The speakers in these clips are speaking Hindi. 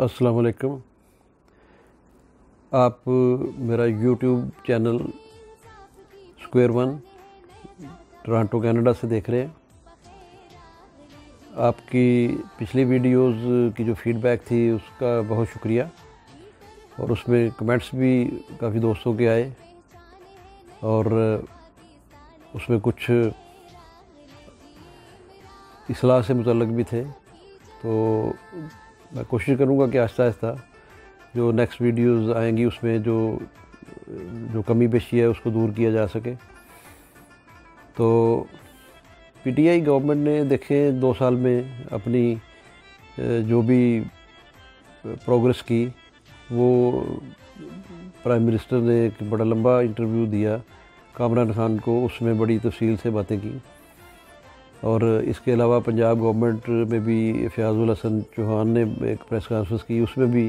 अस्सलाम वालेकुम। आप मेरा YouTube channel square one Toronto Canada से देख रहे हैं। आपकी पिछली वीडियोस की जो फीडबैक थी उसका बहुत शुक्रिया, और उसमें कमेंट्स भी काफ़ी दोस्तों के आए और उसमें कुछ इस्लाह से मुतल्लक भी थे। तो मैं कोशिश करूँगा कि आहिस्ता आहिस्ता जो नेक्स्ट वीडियोस आएंगी उसमें जो कमी पेशी है उसको दूर किया जा सके। तो पीटीआई गवर्नमेंट ने देखें 2 साल में अपनी जो भी प्रोग्रेस की, वो प्राइम मिनिस्टर ने एक बड़ा लंबा इंटरव्यू दिया कामरान खान को, उसमें बड़ी तफसील से बातें की। और इसके अलावा पंजाब गवर्नमेंट में भी फ़याज़ुल हसन चौहान ने एक प्रेस कॉन्फ्रेंस की, उसमें भी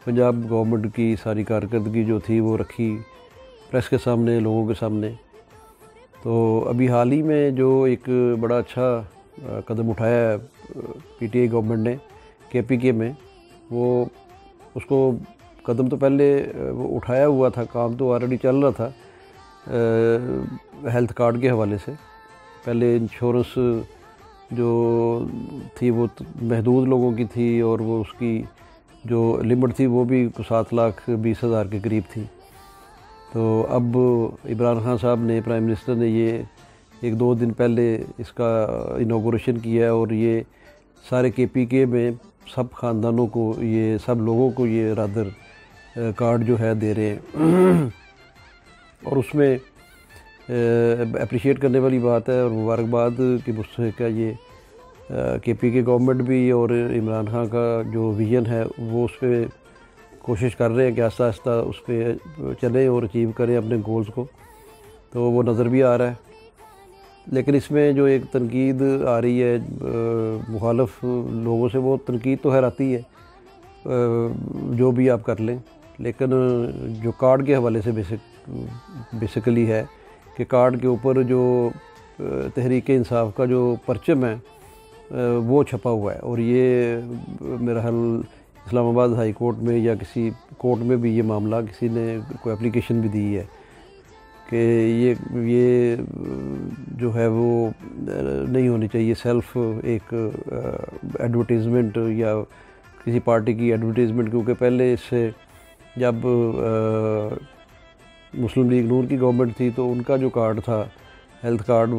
पंजाब गवर्नमेंट की सारी कारकर्दगी जो थी वो रखी प्रेस के सामने, लोगों के सामने। तो अभी हाल ही में जो एक बड़ा अच्छा कदम उठाया है पीटीआई गवर्नमेंट ने केपीके में, वो उसको कदम तो पहले वो उठाया हुआ था, काम तो ऑलरेडी चल रहा था हेल्थ कार्ड के हवाले से। पहले इंश्योरेंस जो थी वो महदूद लोगों की थी और वो उसकी जो लिमिट थी वो भी 7,20,000 के करीब थी। तो अब इमरान खान साहब ने, प्राइम मिनिस्टर ने, ये 1-2 दिन पहले इसका इनॉग्रेशन किया है और ये सारे केपीके में सब ख़ानदानों को, ये सब लोगों को ये रादर कार्ड जो है दे रहे हैं। और उसमें अप्रिशिएट करने वाली बात है और मुबारकबाद की मुस्तहिक है ये केपीके गवर्नमेंट भी, और इमरान खान का जो विज़न है वो उस पर कोशिश कर रहे हैं कि आहिस्ता आहिस्ता उस पर चलें और अचीव करें अपने गोल्स को। तो वो नज़र भी आ रहा है। लेकिन इसमें जो एक तनकीद आ रही है मुखालफ लोगों से, वो तनकीद तो खैर आती है, जो भी आप कर लें, लेकिन जो कार्ड के हवाले से बेसिकली है कि कार्ड के ऊपर जो तहरीक इंसाफ का जो परचम है वो छपा हुआ है। और ये मेरा ख्याल इस्लामाबाद हाई कोर्ट में या किसी कोर्ट में भी ये मामला किसी ने कोई एप्लीकेशन भी दी है कि ये जो है वो नहीं होनी चाहिए सेल्फ एक एडवर्टीज़मेंट या किसी पार्टी की एडवर्टीज़मेंट, क्योंकि पहले इससे जब मुस्लिम लीग नून की गवर्नमेंट थी तो उनका जो कार्ड था, हेल्थ कार्ड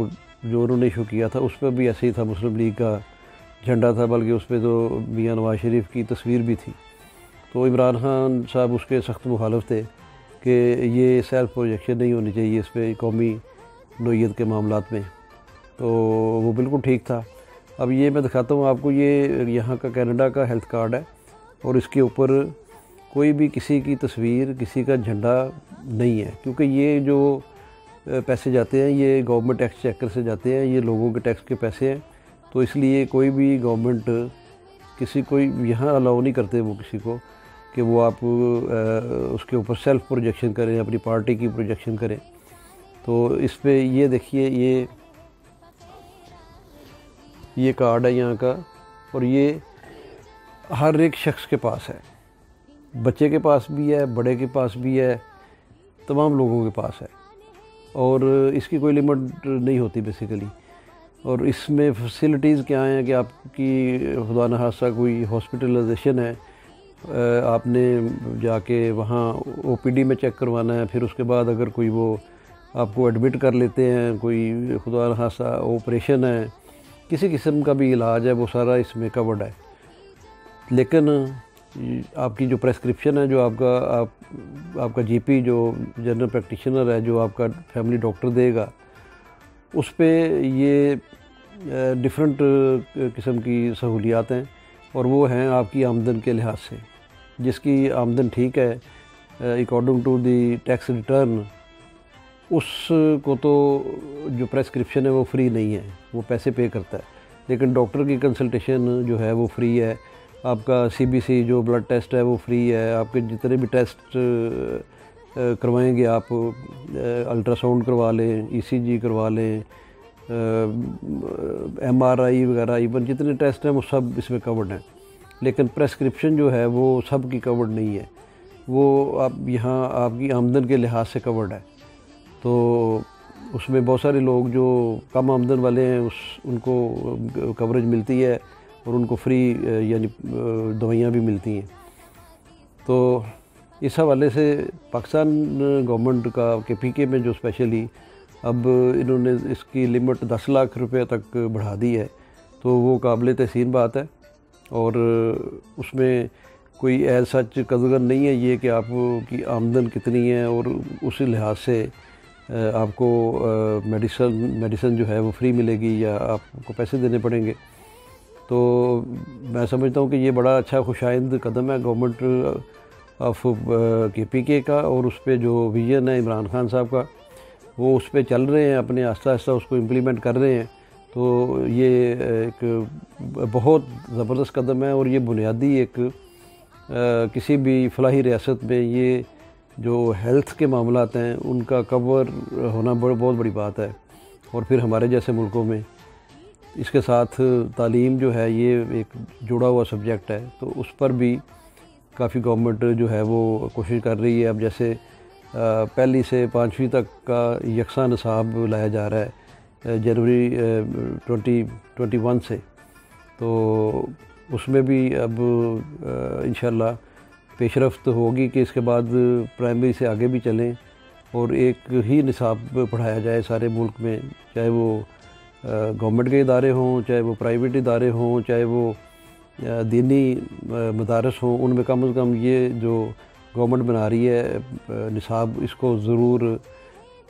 जो उन्होंने इशू किया था, उस पर भी ऐसे ही था, मुस्लिम लीग का झंडा था, बल्कि उस पर तो मियां नवाज शरीफ की तस्वीर भी थी। तो इमरान खान साहब उसके सख्त मुखालिफ थे कि ये सेल्फ प्रोजेक्शन नहीं होनी चाहिए इस पर कौमी नोयत के मामलात में। तो वो बिल्कुल ठीक था। अब ये मैं दिखाता हूँ आपको, ये यहाँ का कनाडा का हेल्थ कार्ड है और इसके ऊपर कोई भी किसी की तस्वीर, किसी का झंडा नहीं है, क्योंकि ये जो पैसे जाते हैं ये गवर्नमेंट टैक्स चेकर से जाते हैं, ये लोगों के टैक्स के पैसे हैं। तो इसलिए कोई भी गवर्नमेंट किसी को यहाँ अलाउ नहीं करते वो किसी को कि वो आप उसके ऊपर सेल्फ प्रोजेक्शन करें, अपनी पार्टी की प्रोजेक्शन करें। तो इस पे ये देखिए, ये कार्ड है यहाँ का, और ये हर एक शख्स के पास है, बच्चे के पास भी है, बड़े के पास भी है, तमाम लोगों के पास है, और इसकी कोई लिमिट नहीं होती बेसिकली। और इसमें फैसिलिटीज़ क्या हैं कि आपकी खुदा न खास्ता कोई हॉस्पिटलाइजेशन है, आपने जाके वहाँ ओपीडी में चेक करवाना है, फिर उसके बाद अगर कोई वो आपको एडमिट कर लेते हैं, कोई खुदा न खास्ता ऑपरेशन है, किसी किस्म का भी इलाज है, वो सारा इसमें कवर्ड है। लेकिन आपकी जो प्रेस्क्रिप्शन है, जो आपका जीपी जो जनरल प्रैक्टिशनर है, जो आपका फैमिली डॉक्टर देगा, उस पे ये डिफरेंट किस्म की सहूलियात हैं, और वो हैं आपकी आमदन के लिहाज से। जिसकी आमदन ठीक है according to the tax return, उसको तो जो प्रेस्क्रिप्शन है वो फ्री नहीं है, वो पैसे पे करता है। लेकिन डॉक्टर की कंसल्टेशन जो है वो फ्री है, आपका सीबीसी जो ब्लड टेस्ट है वो फ्री है, आपके जितने भी टेस्ट करवाएंगे आप, अल्ट्रासाउंड करवा लें, ईसीजी करवा लें, एमआरआई वगैरह, इवन जितने टेस्ट हैं वो सब इसमें कवर्ड हैं। लेकिन प्रेस्क्रिप्शन जो है वो सब की कवर्ड नहीं है, वो आप यहाँ आपकी आमदन के लिहाज से कवर्ड है। तो उसमें बहुत सारे लोग जो कम आमदन वाले हैं उनको कवरेज मिलती है और उनको फ्री यानी दवाइयाँ भी मिलती हैं। तो इस हवाले से पाकिस्तान गवर्नमेंट का के पीके में जो स्पेशली अब इन्होंने इसकी लिमिट 10 लाख रुपए तक बढ़ा दी है, तो वो काबिल तहसीन बात है। और उसमें कोई एज सच कदर नहीं है ये कि आपकी आमदन कितनी है और उसी लिहाज से आपको मेडिसिन जो है वो फ्री मिलेगी या आपको पैसे देने पड़ेंगे। तो मैं समझता हूँ कि ये बड़ा अच्छा खुशाइंद कदम है गवर्नमेंट ऑफ के पीके का, और उस पर जो विजन है इमरान खान साहब का वो उस पर चल रहे हैं, अपने आस्ता आस्ता उसको इम्प्लीमेंट कर रहे हैं। तो ये एक बहुत ज़बरदस्त कदम है और ये बुनियादी एक किसी भी फलाही रियासत में ये जो हेल्थ के मामलात हैं उनका कवर होना बहुत बड़ी बात है। और फिर हमारे जैसे मुल्कों में इसके साथ तालीम जो है ये एक जुड़ा हुआ सब्जेक्ट है, तो उस पर भी काफ़ी गवर्नमेंट जो है वो कोशिश कर रही है। अब जैसे पहली से 5वीं तक का यकसा निसाब लाया जा रहा है जनवरी 2021 से, तो उसमें भी अब इंशाल्लाह पेशरफ्त होगी कि इसके बाद प्राइमरी से आगे भी चलें और एक ही निसाब पढ़ाया जाए सारे मुल्क में, चाहे वो गवर्नमेंट के इदारे हों, चाहे वो प्राइवेट इदारे हों, चाहे वो दीनी मदारस हों, उनमें कम से कम ये जो गवर्नमेंट बना रही है निसाब इसको ज़रूर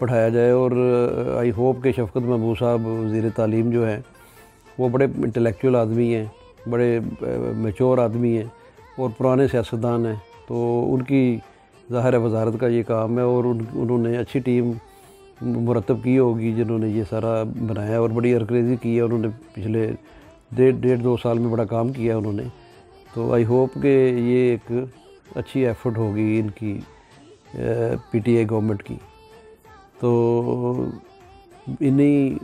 पढ़ाया जाए। और आई होप कि शफ़क़त महबूब साहब वज़ीर तालीम जो हैं वो बड़े इंटेलेक्चुअल आदमी हैं, बड़े मैच्योर आदमी हैं और पुराने सियासतदान हैं, तो उनकी ज़ाहिर है वज़ारत का ये काम है और उन्होंने अच्छी टीम मुरतब की होगी जिन्होंने ये सारा बनाया और बड़ी अरक्रेज़ी की है। उन्होंने पिछले 1.5-2 साल में बड़ा काम किया उन्होंने। तो आई होप कि ये एक अच्छी एफ़र्ट होगी इनकी पीटीआई गवर्नमेंट की। तो इन्हीं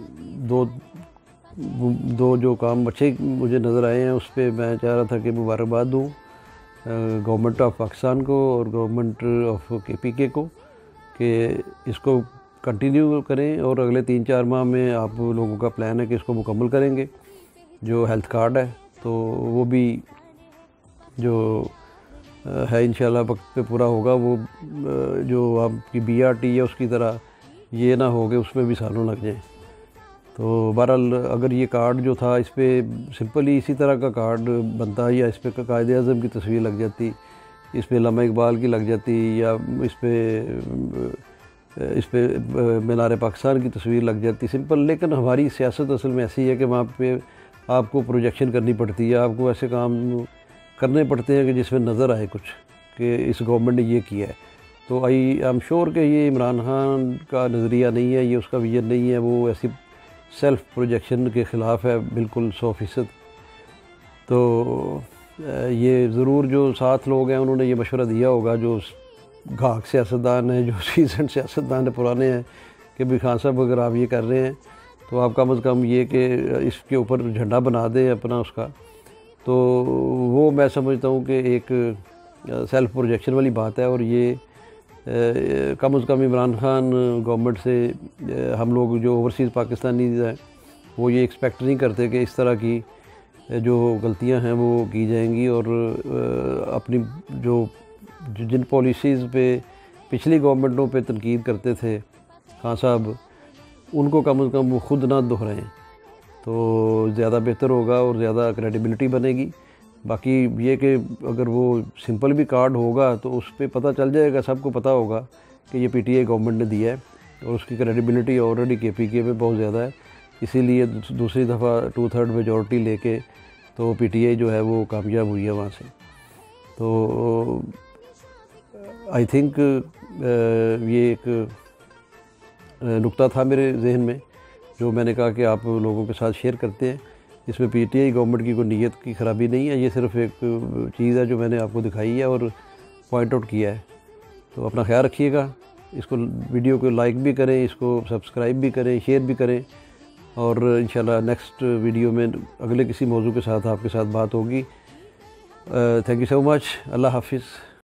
दो जो काम अच्छे मुझे नज़र आए हैं उस पर मैं चाह रहा था कि मुबारकबाद दूँ गवर्नमेंट ऑफ पाकिस्तान को और गवर्नमेंट ऑफ केपीके को कि इसको कंटिन्यू करें और अगले 3-4 माह में आप लोगों का प्लान है कि इसको मुकम्मल करेंगे। जो हेल्थ कार्ड है तो वो भी जो है इंशाल्लाह वक्त पे पूरा होगा। वो जो आपकी बीआरटी है उसकी तरह ये ना हो कि उसमें भी सालों लग जाए। तो बहरहाल अगर ये कार्ड जो था इस पर सिंपली इसी तरह का कार्ड बनता या इस पर कायदे आज़म की तस्वीर लग जाती, इस पर अल्लामा इकबाल की लग जाती या इस पे मीनार पाकिस्तान की तस्वीर लग जाती सिंपल। लेकिन हमारी सियासत असल में ऐसी है कि वहाँ पे आपको प्रोजेक्शन करनी पड़ती है, आपको ऐसे काम करने पड़ते हैं कि जिसमें नज़र आए कुछ कि इस गवर्नमेंट ने ये किया है। तो आई एम श्योर कि ये इमरान खान का नज़रिया नहीं है, ये उसका विजन नहीं है, वो ऐसी सेल्फ़ प्रोजेक्शन के ख़िलाफ़ है बिल्कुल 100%। तो ये ज़रूर जो 7 लोग हैं उन्होंने ये मशवरा दिया होगा, जो घाक सियासतदान हैं, जो सीजन सियासतदान है, पुराने हैं, कि भी खान साहब अगर आप ये कर रहे हैं तो आप कम से कम ये कि इसके ऊपर झंडा बना दें अपना उसका। तो वो मैं समझता हूँ कि एक सेल्फ़ प्रोजेक्शन वाली बात है और ये कम से कम इमरान खान गवर्नमेंट से हम लोग जो ओवरसीज़ पाकिस्तानीज़ हैं वो ये एक्सपेक्ट नहीं करते कि इस तरह की जो गलतियां हैं वो की जाएंगी। और अपनी जो जिन पॉलिसीज़ पे पिछली गवर्नमेंटों पे तनकीद करते थे खान साहब, उनको कम से कम वो ख़ुद ना दोहराएं तो ज़्यादा बेहतर होगा और ज़्यादा क्रेडिबिलिटी बनेगी। बाकी ये कि अगर वो सिंपल भी कार्ड होगा तो उस पर पता चल जाएगा, सबको पता होगा कि ये पीटीआई गवर्नमेंट ने दिया है और उसकी क्रेडिबिलिटी ऑलरेडी केपीके में बहुत ज़्यादा है। इसीलिए दूसरी दफ़ा 2/3 मेजॉरिटी लेके तो पीटीआई जो है वो कामयाब हुई है वहाँ से। तो आई थिंक ये एक नुक्ता था मेरे जहन में जो मैंने कहा कि आप लोगों के साथ शेयर करते हैं। इसमें पीटीआई गवर्नमेंट की कोई नीयत की ख़राबी नहीं है, ये सिर्फ़ एक चीज़ है जो मैंने आपको दिखाई है और पॉइंट आउट किया है। तो अपना ख्याल रखिएगा, इसको वीडियो को लाइक भी करें, इसको सब्सक्राइब भी करें, शेयर भी करें और इंशाल्लाह नेक्स्ट वीडियो में अगले किसी मौजू के साथ आपके साथ बात होगी। Thank you so much. अल्लाह हाफिज़।